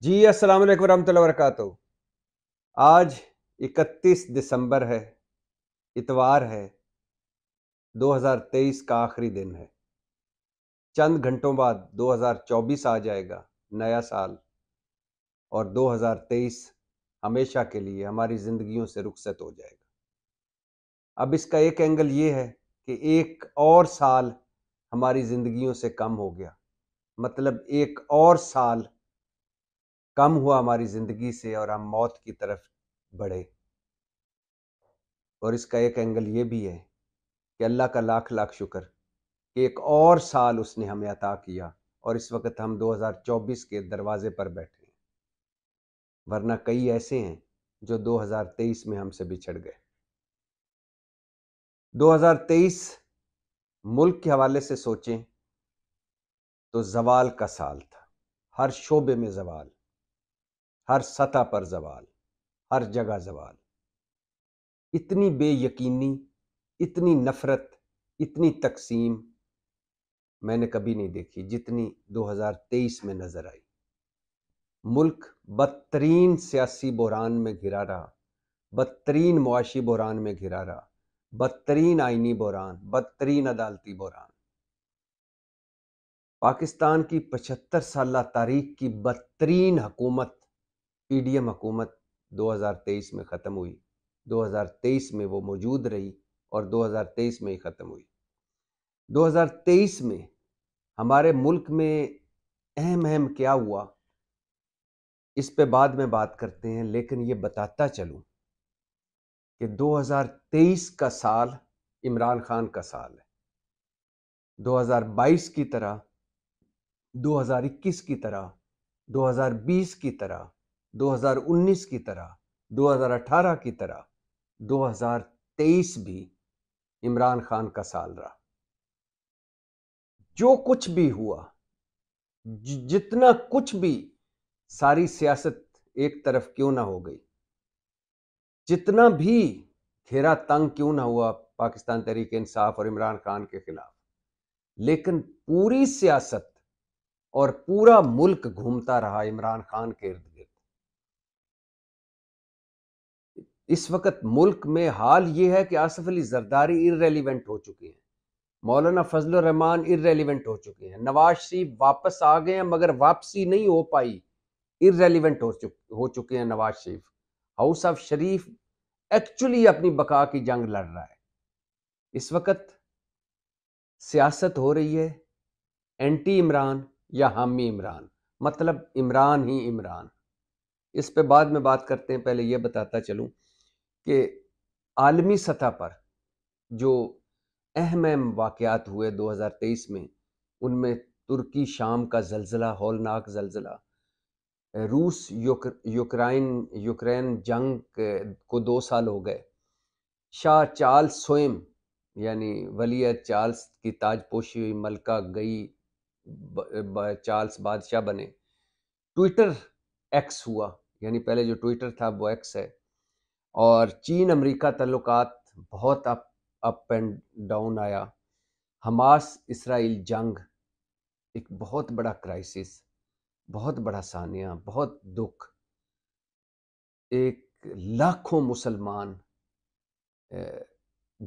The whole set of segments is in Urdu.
جی السلام علیکم ورحمۃ اللہ وبرکاتہ۔ آج 31 دسمبر ہے، اتوار ہے، 2023 کا آخری دن ہے۔ چند گھنٹوں بعد 2024 آ جائے گا، نیا سال، اور 2023 ہمیشہ کے لیے ہماری زندگیوں سے رخصت ہو جائے گا۔ اب اس کا ایک اینگل یہ ہے کہ ایک اور سال ہماری زندگیوں سے کم ہو گیا، مطلب ایک اور سال کم ہوا ہماری زندگی سے اور ہم موت کی طرف بڑھے۔ اور اس کا ایک اینگل یہ بھی ہے کہ اللہ کا لاکھ لاکھ شکر کہ ایک اور سال اس نے ہمیں عطا کیا اور اس وقت ہم 2024 کے دروازے پر بیٹھے ہیں، ورنہ کئی ایسے ہیں جو 2023 میں ہم سے بچھڑ گئے۔ 2023 ملک کے حوالے سے سوچیں تو زوال کا سال تھا، ہر شعبے میں زوال، ہر سطح پر زوال، ہر جگہ زوال۔ اتنی بے یقینی، اتنی نفرت، اتنی تقسیم میں نے کبھی نہیں دیکھی جتنی 2023 میں نظر آئی۔ ملک بدترین سیاسی بحران میں گھرا رہا، بدترین معاشی بحران میں گھرا رہا، بدترین آئینی بحران، بدترین عدالتی بحران۔ پاکستان کی 75 سالہ تاریخ کی بدترین حکومت، پی ڈی ایم حکومت 2023 میں ختم ہوئی۔ 2023 میں وہ موجود رہی اور 2023 میں ہی ختم ہوئی۔ 2023 میں ہمارے ملک میں اہم کیا ہوا اس پہ بعد میں بات کرتے ہیں، لیکن یہ بتاتا چلوں کہ 2023 کا سال عمران خان کا سال ہے۔ 2022 کی طرح، 2021 کی طرح، 2020 کی طرح، 2019 کی طرح، 2018 کی طرح 2023 بھی عمران خان کا سال رہا۔ جو کچھ بھی ہوا، جتنا کچھ بھی، ساری سیاست ایک طرف کیوں نہ ہو گئی، جتنا بھی گھیرا تنگ کیوں نہ ہوا پاکستان تحریک انصاف اور عمران خان کے خلاف، لیکن پوری سیاست اور پورا ملک گھومتا رہا عمران خان کے ارد گرد۔ اس وقت ملک میں حال یہ ہے کہ آصف علی زرداری ارریلیونٹ ہو چکے ہیں، مولانا فضل الرحمان ارریلیونٹ ہو چکے ہیں، نواز شریف واپس آ گئے ہیں مگر واپسی نہیں ہو پائی، ارریلیونٹ ہو چکے ہیں Nawaz Sharif. House of Sharif actually اپنی بقا کی جنگ لڑ رہا ہے۔ اس وقت سیاست ہو رہی ہے اینٹی عمران یا حامی عمران، مطلب عمران ہی عمران۔ اس پہ بعد میں بات کرتے ہیں، پہلے یہ بتاتا چلوں کہ عالمی سطح پر جو اہم واقعات ہوئے 2023 میں، ان میں ترکی شام کا زلزلہ، ہولناک زلزلہ، روس یوکرین جنگ کو 2 سال ہو گئے، شاہ چارلس سوئم یعنی ولی عہد چارلس کی تاج پوشی ہوئی ملکہ گئی، چارلس بادشاہ بنے، ٹویٹر ایکس ہوا، یعنی پہلے جو ٹویٹر تھا وہ ایکس ہے، اور چین امریکہ تعلقات بہت اپ اینڈ ڈاؤن آیا، حماس اسرائیل جنگ ایک بہت بڑا کرائسس، بہت بڑا سانیہ، بہت دکھ، ایک لاکھوں مسلمان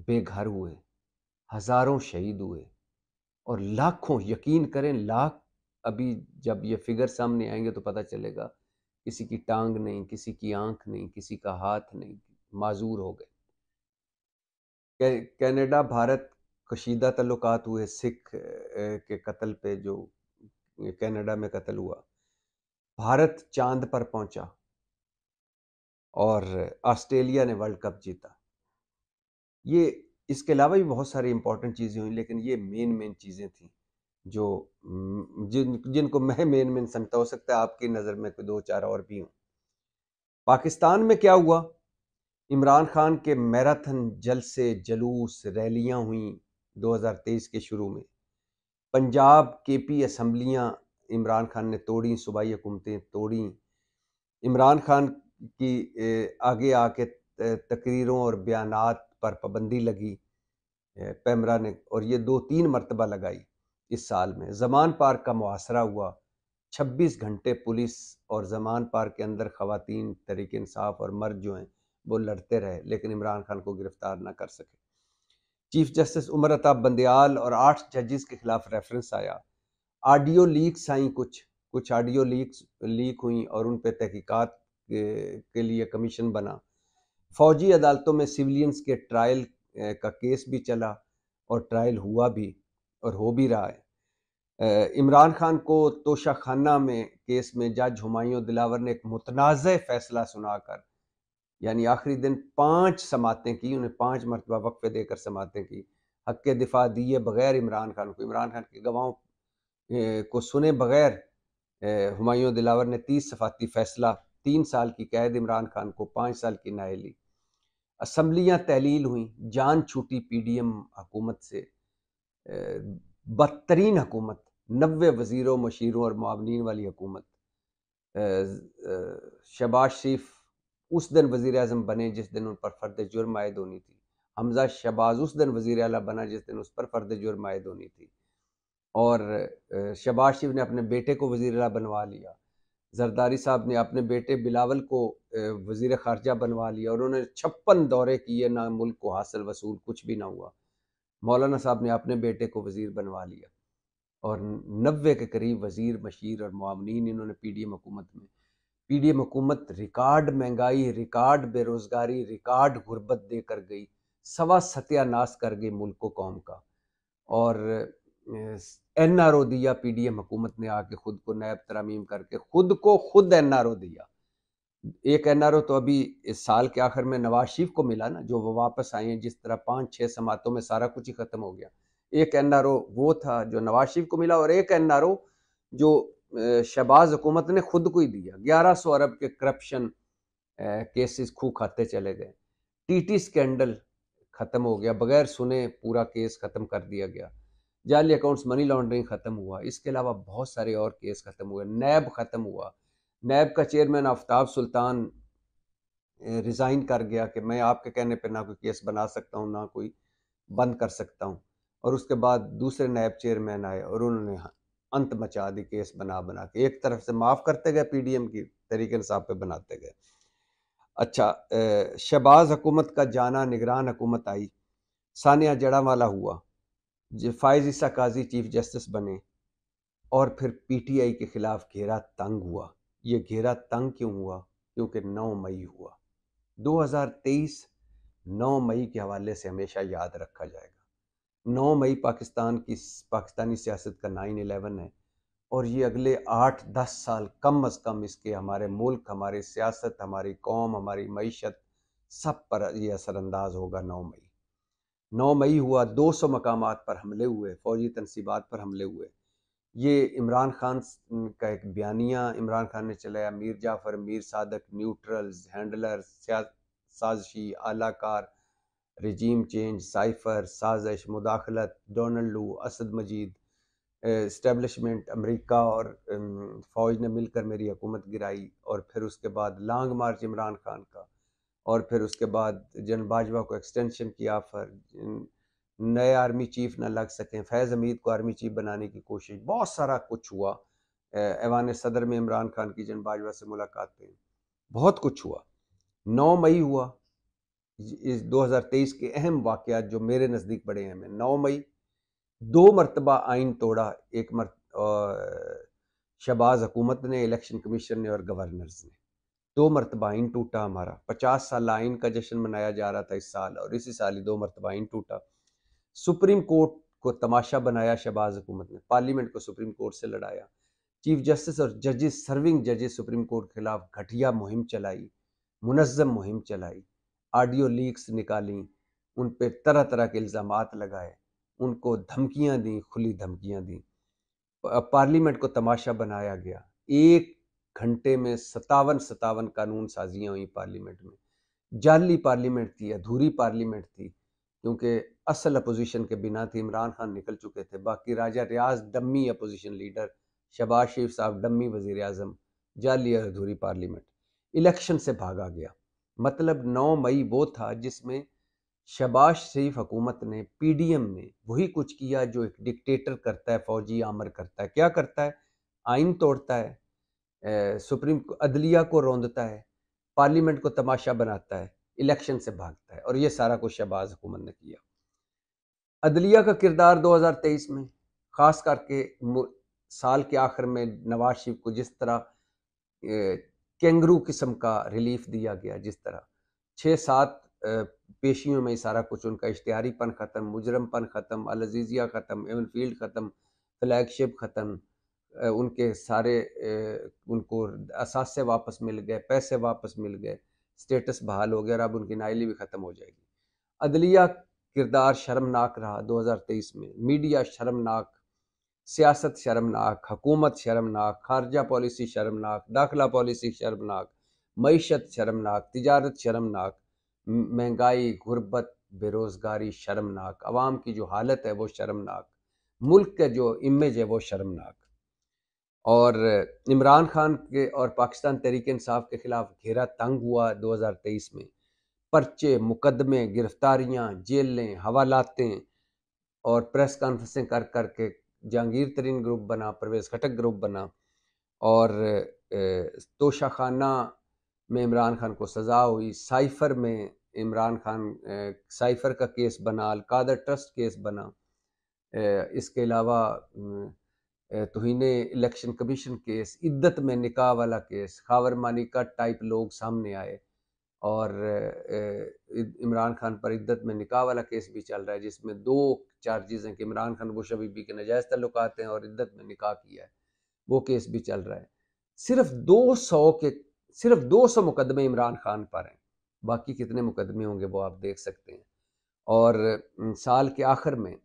بے گھر ہوئے، ہزاروں شہید ہوئے، اور لاکھوں، یقین کریں لاکھ، ابھی جب یہ فگر سامنے آئیں گے تو پتہ چلے گا، کسی کی ٹانگ نہیں، کسی کی آنکھ نہیں، کسی کا ہاتھ نہیں، معذور ہو گئے۔ کینیڈا بھارت کشیدہ تعلقات ہوئے، سکھ کے قتل پہ جو کینیڈا میں قتل ہوا، بھارت چاند پر پہنچا، اور آسٹریلیا نے ورلڈ کپ جیتا۔ یہ اس کے علاوہ بھی بہت ساری امپورٹنٹ چیزیں ہوئیں، لیکن یہ مین چیزیں تھیں جو جن کو میں مین سمجھتا، ہو سکتا ہے آپ کی نظر میں کوئی 2-4 اور بھی ہوں۔ پاکستان میں کیا ہوا؟ عمران خان کے میراتھن جلسے، جلوس، ریلیاں ہوئیں 2023 کے شروع میں، پنجاب کے پی اسمبلیاں عمران خان نے توڑیں، صوبائی حکومتیں توڑیں، عمران خان کی آگے آ کے تقریروں اور بیانات پر پابندی لگی پیمرا نے، اور یہ 2-3 مرتبہ لگائی اس سال میں۔ زمان پارک کا محاصرہ ہوا، 26 گھنٹے پولیس اور زمان پارک کے اندر خواتین تحریک انصاف اور مرد جو ہیں وہ لڑتے رہے، لیکن عمران خان کو گرفتار نہ کر سکے۔ چیف جسٹس عمر عطا بندیال اور 8 ججز کے خلاف ریفرنس آیا۔ آڈیو لیکس آئیں، کچھ آڈیو لیک ہوئیں اور ان پہ تحقیقات کے لیے کمیشن بنا۔ فوجی عدالتوں میں سیولینز کے ٹرائل کا کیس بھی چلا اور ٹرائل ہوا بھی اور ہو بھی رہا ہے۔ عمران خان کو توشہ خانہ میں کیس میں جج ہمایوں دلاور نے ایک متنازع فیصلہ سنا کر، یعنی آخری دن 5 سماعتیں کی، انہیں 5 مرتبہ وقفے دے کر سماعتیں کی، حق کے دفاع دیے بغیر عمران خان کے گواہوں کو سنے بغیر ہمایوں دلاور نے 30 صفاتی فیصلہ، 3 سال کی قید، عمران خان کو 5 سال کی نااہلی۔ اسمبلیاں تحلیل ہوئیں، جان چھوٹی پی ڈی ایم حکومت سے، بدترین حکومت، 90 وزیروں مشیروں اور معاونین والی حکومت۔ شہباز شریف اس دن وزیر اعظم بنے جس دن ان پر فرد جرم عائد ہونی تھی، حمزہ شہباز اس دن وزیر اعلیٰ بنا جس دن اس پر فرد جرم عائد ہونی تھی، اور شہباز شریف نے اپنے بیٹے کو وزیر اعلیٰ بنوا لیا، زرداری صاحب نے اپنے بیٹے بلاول کو وزیر خارجہ بنوا لیا، اور انہوں نے 56 دورے کیے، نہ ملک کو حاصل وصول کچھ بھی نہ ہوا۔ مولانا صاحب نے اپنے بیٹے کو وزیر بنوا لیا، اور 90 کے قریب وزیر مشیر اور معاونین انہوں نے پی ڈی ایم حکومت میں۔ پی ڈی ایم حکومت ریکارڈ مہنگائی، ریکارڈ بے روزگاری، ریکارڈ غربت دے کر گئی، سوا ستیہ ناس کر گئی ملک و قوم کا، اور این آر او دیا پی ڈی ایم حکومت نے، آ کے خود کو نیب ترامیم کر کے خود این آر او دیا۔ ایک این آر او تو ابھی اس سال کے آخر میں نواز شریف کو ملا نا، جو وہ واپس آئے ہیں، جس طرح 5-6 سماعتوں میں سارا کچھ ہی ختم ہو گیا۔ ایک این آر او وہ تھا جو نواز شریف کو ملا، اور ایک این آر او جو شہباز حکومت نے خود کو ہی دیا۔ 1100 ارب کے کرپشن کیسز کھو کھاتے چلے گئے۔ ٹی ٹی سکینڈل ختم ہو گیا، بغیر سنے پورا کیس ختم کر دیا گیا۔ جعلی اکاؤنٹس، منی لانڈرنگ ختم ہوا۔ اس کے علاوہ بہت سارے اور کیس ختم ہوئے۔ نیب ختم ہوا، نیب کا چیئرمین آفتاب سلطان ریزائن کر گیا کہ میں آپ کے کہنے پہ نہ کوئی کیس بنا سکتا ہوں، نہ کوئی بند کر سکتا ہوں، اور اس کے بعد دوسرے نیب چیئرمین آئے اور انہوں نے انت مچا دی کیس بنا کے، ایک طرف سے معاف کرتے گئے پی ڈی ایم کی، تحریک انصاف پہ بناتے گئے۔ اچھا، شہباز حکومت کا جانا، نگران حکومت آئی، ثانیہ جڑا والا ہوا، فائز عیسیٰ قاضی چیف جسٹس بنے، اور پھر پی ٹی آئی کے خلاف گھیرا تنگ ہوا۔ یہ گھیرا تنگ کیوں ہوا؟ کیونکہ 9 مئی ہوا۔ 2023 9 مئی کے حوالے سے ہمیشہ یاد رکھا جائے گا۔ 9 مئی پاکستانی سیاست کا 9/11 ہے، اور یہ اگلے 8-10 سال کم از کم اس کے ہمارے ملک، ہماری سیاست، ہماری قوم، ہماری معیشت، سب پر یہ اثر انداز ہوگا۔ 9 مئی ہوا، 200 مقامات پر حملے ہوئے، فوجی تنصیبات پر حملے ہوئے۔ یہ عمران خان کا ایک بیانیہ عمران خان نے چلایا، میر جعفر، میر صادق، نیوٹرلز، ہینڈلر، سازشی، اعلیٰ کار، رجیم چینج، سائفر، سازش، مداخلت، ڈونلڈو، اسد مجید، اسٹیبلشمنٹ، امریکہ اور فوج نے مل کر میری حکومت گرائی، اور پھر اس کے بعد لانگ مارچ عمران خان کا، اور پھر اس کے بعد جنرل باجوہ کو ایکسٹینشن کی آفر، نئے آرمی چیف نہ لگ سکیں، فیض حمید کو آرمی چیف بنانے کی کوشش، بہت سارا کچھ ہوا۔ ایوان صدر میں عمران خان کی جنرل باجوہ سے ملاقاتیں، بہت کچھ ہوا۔ 9 مئی ہوا، اس 2023 کے اہم واقعات جو میرے نزدیک بڑے اہم ہیں۔ 9 مئی 2 مرتبہ آئین توڑا، ایک شہباز حکومت نے، الیکشن کمیشن نے، اور گورنرز نے۔ 2 مرتبہ آئین ٹوٹا ہمارا۔ 50 سال آئین کا جشن منایا جا رہا تھا اس سال، اور اسی سال ہی 2 مرتبہ آئین ٹوٹا۔ سپریم کورٹ کو تماشا بنایا شہباز حکومت نے، پارلیمنٹ کو سپریم کورٹ سے لڑایا۔ چیف جسٹس اور ججز، سرونگ ججز سپریم کورٹ کے خلاف گھٹیا مہم چلائی، منظم مہم چلائی، آڈیو لیکس نکالیں، ان پہ طرح طرح کے الزامات لگائے، ان کو دھمکیاں دیں، کھلی دھمکیاں دیں۔ پارلیمنٹ کو تماشا بنایا گیا۔ 1 گھنٹے میں 57 قانون سازیاں ہوئیں پارلیمنٹ میں۔ جعلی پارلیمنٹ تھی، ادھوری پارلیمنٹ تھی، کیونکہ اصل اپوزیشن کے بنا تھی، عمران خان نکل چکے تھے، باقی راجہ ریاض ڈمی اپوزیشن لیڈر، شہباز شریف صاحب ڈمی وزیر اعظم، جعلی اور ادھوری پارلیمنٹ۔ الیکشن سے بھاگا گیا۔ مطلب 9 مئی وہ تھا جس میں شہباز شریف حکومت نے پی ڈی ایم میں وہی کچھ کیا جو ایک ڈکٹیٹر کرتا ہے، فوجی آمر کرتا ہے۔ کیا کرتا ہے؟ آئین توڑتا ہے، سپریم عدلیہ کو روندتا ہے، پارلیمنٹ کو تماشا بناتا ہے، الیکشن سے بھاگتا ہے، اور یہ سارا کچھ شہباز حکومت نے کیا۔ عدلیہ کا کردار 2023 میں خاص کر کے سال کے آخر میں نواز شریف کو جس طرح کینگرو قسم کا ریلیف دیا گیا، جس طرح 6-7 پیشیوں میں سارا کچھ ان کا اشتہاری پن ختم، مجرم پن ختم، العزیزیہ ختم، ایون فیلڈ ختم، فلیگ شپ ختم، ان کے سارے ان کو اثاثے واپس مل گئے، پیسے واپس مل گئے، سٹیٹس بحال ہو گیا، اور اب ان کی نائلی بھی ختم ہو جائے گی۔ عدلیہ کردار شرمناک رہا 2023 میں، میڈیا شرمناک، سیاست شرمناک، حکومت شرمناک، خارجہ پالیسی شرمناک، داخلہ پالیسی شرمناک، معیشت شرمناک، تجارت شرمناک، مہنگائی، غربت، بے روزگاری شرمناک، عوام کی جو حالت ہے وہ شرمناک، ملک کا جو امیج ہے وہ شرمناک۔ اور عمران خان کے اور پاکستان تحریک انصاف کے خلاف گھیرا تنگ ہوا 2023 میں، پرچے، مقدمے، گرفتاریاں، جیلیں، حوالاتیں، اور پریس کانفرنسیں کر کر کے جہانگیر ترین گروپ بنا، پرویز خٹک گروپ بنا، اور توشہ خانہ میں عمران خان کو سزا ہوئی، سائفر میں عمران خان سائفر کا کیس بنا، القادر ٹرسٹ کیس بنا، اس کے علاوہ توہین الیکشن کمیشن کیس، عدت میں نکاح والا کیس، خاور مانیکا ٹائپ لوگ سامنے آئے، اور عمران خان پر عدت میں نکاح والا کیس بھی چل رہا ہے، جس میں 2 چارجز ہیں کہ عمران خان بش بی کے ناجائز تعلقات ہیں اور عدت میں نکاح کیا ہے، وہ کیس بھی چل رہا ہے۔ صرف 200 مقدمے عمران خان پر ہیں، باقی کتنے مقدمے ہوں گے وہ آپ دیکھ سکتے ہیں۔ اور سال کے آخر میں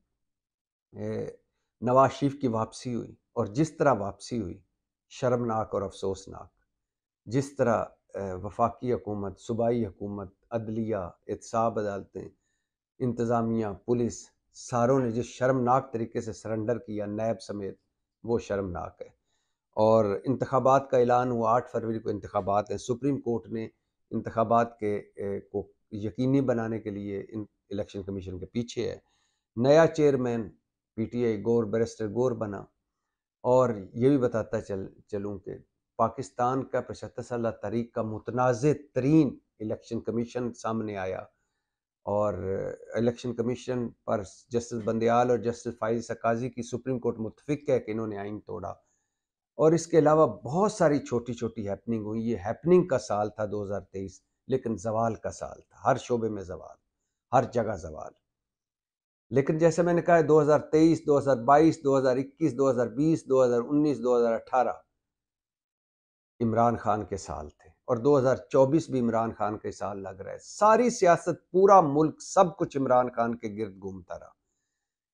نواز شریف کی واپسی ہوئی، اور جس طرح واپسی ہوئی شرمناک اور افسوسناک، جس طرح وفاقی حکومت، صوبائی حکومت، عدلیہ، احتساب عدالتیں، انتظامیہ، پولیس، ساروں نے جس شرمناک طریقے سے سرنڈر کیا، نیب سمیت، وہ شرمناک ہے۔ اور انتخابات کا اعلان ہوا، 8 فروری کو انتخابات ہیں، سپریم کورٹ نے انتخابات کو یقینی بنانے کے لیے الیکشن کمیشن کے پیچھے ہے۔ نیا chairman P T I barrister گور بنا، اور یہ بھی بتاتا چلوں کہ پاکستان کا 75 سالہ تاریخ کا متنازع ترین الیکشن کمیشن سامنے آیا، اور الیکشن کمیشن پر جسٹس بندیال اور جسٹس فائز سقازی کی سپریم کورٹ متفق ہے کہ انہوں نے آئین توڑا، اور اس کے علاوہ بہت ساری چھوٹی چھوٹی ہیپننگ ہوئی۔ یہ ہیپننگ کا سال تھا 2023، لیکن زوال کا سال تھا، ہر شعبے میں زوال، ہر جگہ زوال۔ لیکن جیسے میں نے کہا 2023، 2022، 2021، 2020، 2019، 2018 عمران خان کے سال تھے، اور 2024 بھی عمران خان کے سال لگ رہا ہے۔ ساری سیاست، پورا ملک، سب کچھ عمران خان کے گرد گھومتا رہا۔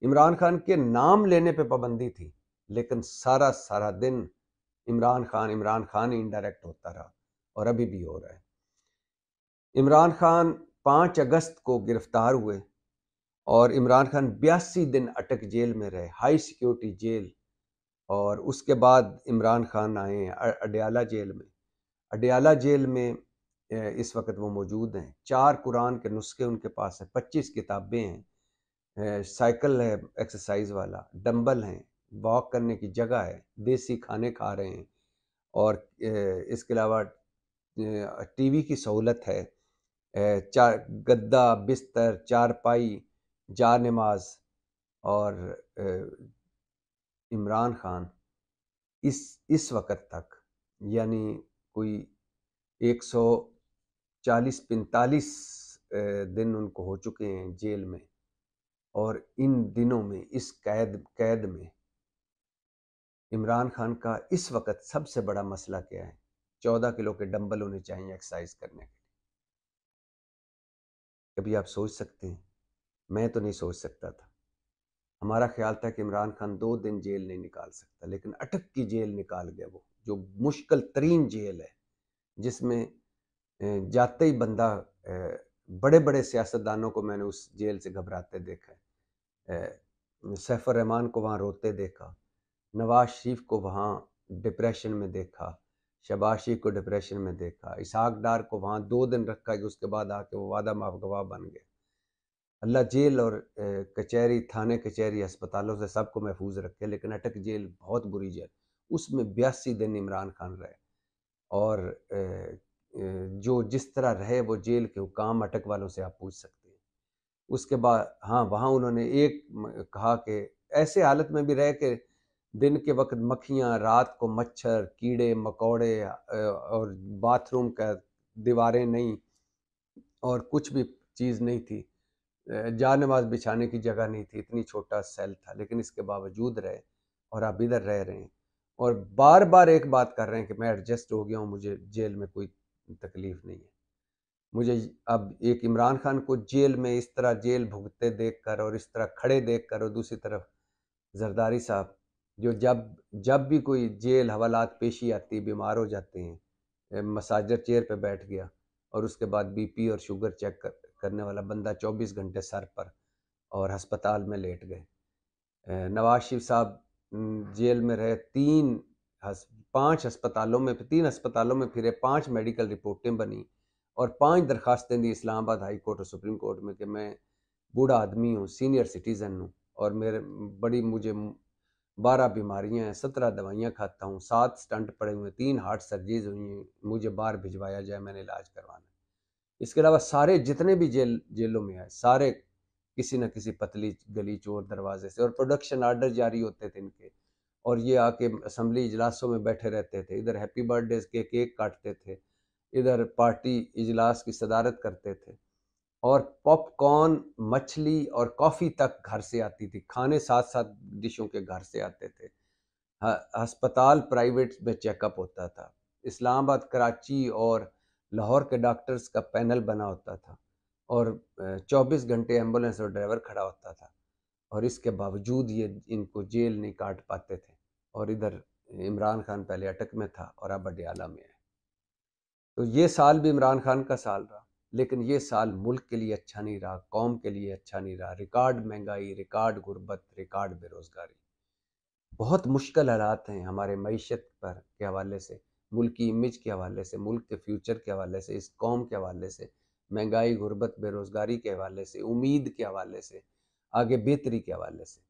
عمران خان کے نام لینے پہ پابندی تھی، لیکن سارا دن عمران خان ہی انڈائریکٹ ہوتا رہا، اور ابھی بھی ہو رہا ہے۔ عمران خان 5 اگست کو گرفتار ہوئے، اور عمران خان 82 دن اٹک جیل میں رہے، ہائی سیکیورٹی جیل، اور اس کے بعد عمران خان آئے ہیں اڈیالہ جیل میں۔ اڈیالہ جیل میں اس وقت وہ موجود ہیں۔ 4 قرآن کے نسخے ان کے پاس ہیں، 25 کتابیں ہیں، سائیکل ہے ایکسرسائز والا، ڈمبل ہیں، واک کرنے کی جگہ ہے، دیسی کھانے کھا رہے ہیں، اور اس کے علاوہ ٹی وی کی سہولت ہے، گدا، بستر، چارپائی، جا نماز۔ اور عمران خان اس وقت تک، یعنی کوئی 140-45 دن ان کو ہو چکے ہیں جیل میں، اور ان دنوں میں اس قید میں عمران خان کا اس وقت سب سے بڑا مسئلہ کیا ہے؟ 14 کلو کے ڈمبل ہونے چاہیے ایکسرسائز کرنے کے لیے۔ کبھی آپ سوچ سکتے ہیں؟ میں تو نہیں سوچ سکتا تھا۔ ہمارا خیال تھا کہ عمران خان 2 دن جیل نہیں نکال سکتا، لیکن اٹک کی جیل نکال گیا، وہ جو مشکل ترین جیل ہے، جس میں جاتے ہی بندہ، بڑے بڑے سیاستدانوں کو میں نے اس جیل سے گھبراتے دیکھا ہے، سیف الرحمان کو وہاں روتے دیکھا، نواز شریف کو وہاں ڈپریشن میں دیکھا، شہباز شریف کو ڈپریشن میں دیکھا، اسحاق ڈار کو وہاں 2 دن رکھا کہ اس کے بعد آ کے وہ وعدہ ماف گواہ بن گئے۔ اللہ جیل اور کچہری، تھانے کچہری، ہسپتالوں سے سب کو محفوظ رکھے، لیکن اٹک جیل بہت بری جیل، اس میں 82 دن عمران خان رہے، اور جو جس طرح رہے وہ جیل کے حکام اٹک والوں سے آپ پوچھ سکتے ہیں۔ اس کے بعد ہاں وہاں انہوں نے ایک کہا کہ ایسے حالت میں بھی رہے کہ دن کے وقت مکھیاں، رات کو مچھر، کیڑے مکوڑے، اور باتھ روم کا دیواریں نہیں اور کچھ بھی چیز نہیں تھی، جا نماز بچھانے کی جگہ نہیں تھی، اتنی چھوٹا سیل تھا، لیکن اس کے باوجود رہے اور اب ادھر رہ رہے ہیں اور بار بار ایک بات کر رہے ہیں کہ میں ایڈجسٹ ہو گیا ہوں، مجھے جیل میں کوئی تکلیف نہیں ہے۔ مجھے اب ایک عمران خان کو جیل میں اس طرح جیل بھگتے دیکھ کر اور اس طرح کھڑے دیکھ کر، اور دوسری طرف زرداری صاحب جو جب بھی کوئی جیل حوالات پیشی آتی، بیمار ہو جاتے ہیں، مساجر چیئر پہ بیٹھ گیا اور اس کے بعد بی پی اور شوگر چیک کرنے والا بندہ 24 گھنٹے سر پر اور ہسپتال میں لیٹ گئے۔ نواز شریف صاحب جیل میں رہے، 5 ہسپتالوں میں 3 ہسپتالوں میں پھرے، 5 میڈیکل رپورٹیں بنی اور 5 درخواستیں دی اسلام آباد ہائی کورٹ اور سپریم کورٹ میں کہ میں بوڑھا آدمی ہوں، سینئر سٹیزن ہوں، اور مجھے 12 بیماریاں ہیں، 17 دوائیاں کھاتا ہوں، 7 سٹنٹ پڑے ہوئے، 3 ہارٹ سرجریز ہوئی ہیں، مجھے باہر بھجوایا جائے، میں نے علاج کروانا ہے۔ اس کے علاوہ سارے جتنے بھی جیلوں میں آئے، سارے کسی نہ کسی پتلی گلی چور دروازے سے، اور پروڈکشن آرڈر جاری ہوتے تھے ان کے، اور یہ آ کے اسمبلی اجلاسوں میں بیٹھے رہتے تھے، ادھر ہیپی برتھ ڈے کے کیک کاٹتے تھے، ادھر پارٹی اجلاس کی صدارت کرتے تھے، اور پاپ کارن، مچھلی اور کافی تک گھر سے آتی تھی، کھانے 7 ڈشوں کے گھر سے آتے تھے، ہسپتال پرائیویٹ میں چیک اپ ہوتا تھا، اسلام آباد، کراچی اور لاہور کے ڈاکٹرز کا پینل بنا ہوتا تھا، اور 24 گھنٹے ایمبولینس اور ڈرائیور کھڑا ہوتا تھا، اور اس کے باوجود یہ ان کو جیل نہیں کاٹ پاتے تھے، اور ادھر عمران خان پہلے اٹک میں تھا اور اب اڈیالہ میں ہے۔ تو یہ سال بھی عمران خان کا سال رہا، لیکن یہ سال ملک کے لیے اچھا نہیں رہا، قوم کے لیے اچھا نہیں رہا، ریکارڈ مہنگائی، ریکارڈ غربت، ریکارڈ بے روزگاری، بہت مشکل حالات ہیں ہمارے معیشت پر کے حوالے سے، ملک کی امیج کے حوالے سے، ملک کے فیوچر کے حوالے سے، اس قوم کے حوالے سے، مہنگائی، غربت، بے روزگاری کے حوالے سے، امید کے حوالے سے، آگے بہتری کے حوالے سے،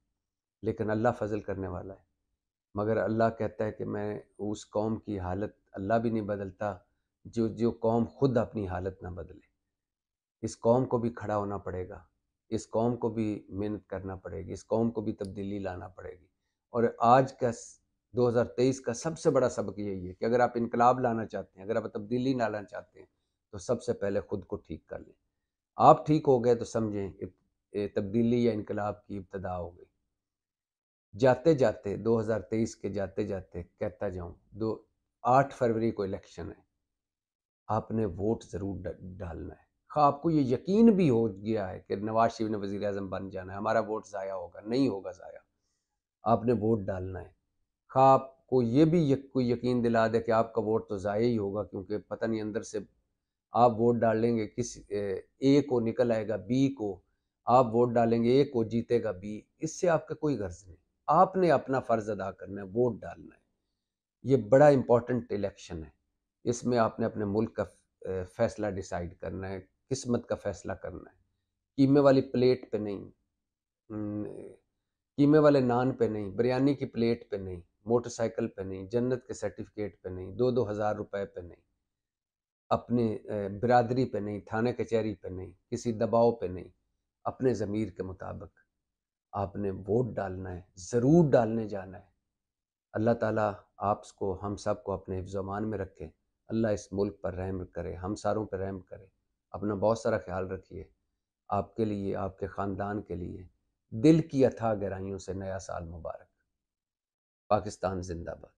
لیکن اللہ فضل کرنے والا ہے۔ مگر اللہ کہتا ہے کہ میں اس قوم کی حالت اللہ بھی نہیں بدلتا جو قوم خود اپنی حالت نہ بدلے۔ اس قوم کو بھی کھڑا ہونا پڑے گا، اس قوم کو بھی محنت کرنا پڑے گی، اس قوم کو بھی تبدیلی لانا پڑے گی، اور آج کا 2023 کا سب سے بڑا سبق یہی ہے کہ اگر آپ انقلاب لانا چاہتے ہیں، اگر آپ تبدیلی لانا چاہتے ہیں، تو سب سے پہلے خود کو ٹھیک کر لیں۔ آپ ٹھیک ہو گئے تو سمجھیں تبدیلی یا انقلاب کی ابتدا ہو گئی۔ جاتے جاتے 2023 کے جاتے جاتے کہتا جاؤں، 8 فروری کو الیکشن ہے، آپ نے ووٹ ضرور ڈالنا ہے، خواہ آپ کو یہ یقین بھی ہو گیا ہے کہ نواز شریف نے وزیر اعظم بن جانا ہے، ہمارا ووٹ ضائع ہوگا، نہیں ہوگا ضائع، آپ نے ووٹ ڈالنا ہے، خواہ آپ کو یہ بھی کوئی یقین دلا دے کہ آپ کا ووٹ تو ضائع ہی ہوگا کیونکہ پتہ نہیں اندر سے آپ ووٹ ڈالیں گے کس اے کو نکل آئے گا بی کو، آپ ووٹ ڈالیں گے اے کو جیتے گا بی، اس سے آپ کا کوئی غرض نہیں، آپ نے اپنا فرض ادا کرنا ہے، ووٹ ڈالنا ہے۔ یہ بڑا امپورٹنٹ الیکشن ہے، اس میں آپ نے اپنے ملک کا فیصلہ ڈیسائیڈ کرنا ہے، قسمت کا فیصلہ کرنا ہے، قیمے والی پلیٹ پہ نہیں، قیمے والے نان پہ نہیں، بریانی کی پلیٹ پہ نہیں، موٹر سائیکل پہ نہیں، جنت کے سرٹیفکیٹ پہ نہیں، 2,000 روپے پہ نہیں، اپنے برادری پہ نہیں، تھانے کچہری پہ نہیں، کسی دباؤ پہ نہیں، اپنے ضمیر کے مطابق آپ نے ووٹ ڈالنا ہے، ضرور ڈالنے جانا ہے۔ اللہ تعالیٰ آپ کو، ہم سب کو اپنے حفظ و امان میں رکھے، اللہ اس ملک پر رحم کرے، ہم ساروں پہ رحم کرے، اپنا بہت سارا خیال رکھیے، آپ کے لیے، آپ کے خاندان کے لیے دل کی اتھاہ گہرائیوں سے نیا سال مبارک۔ پاکستان زندہ باد۔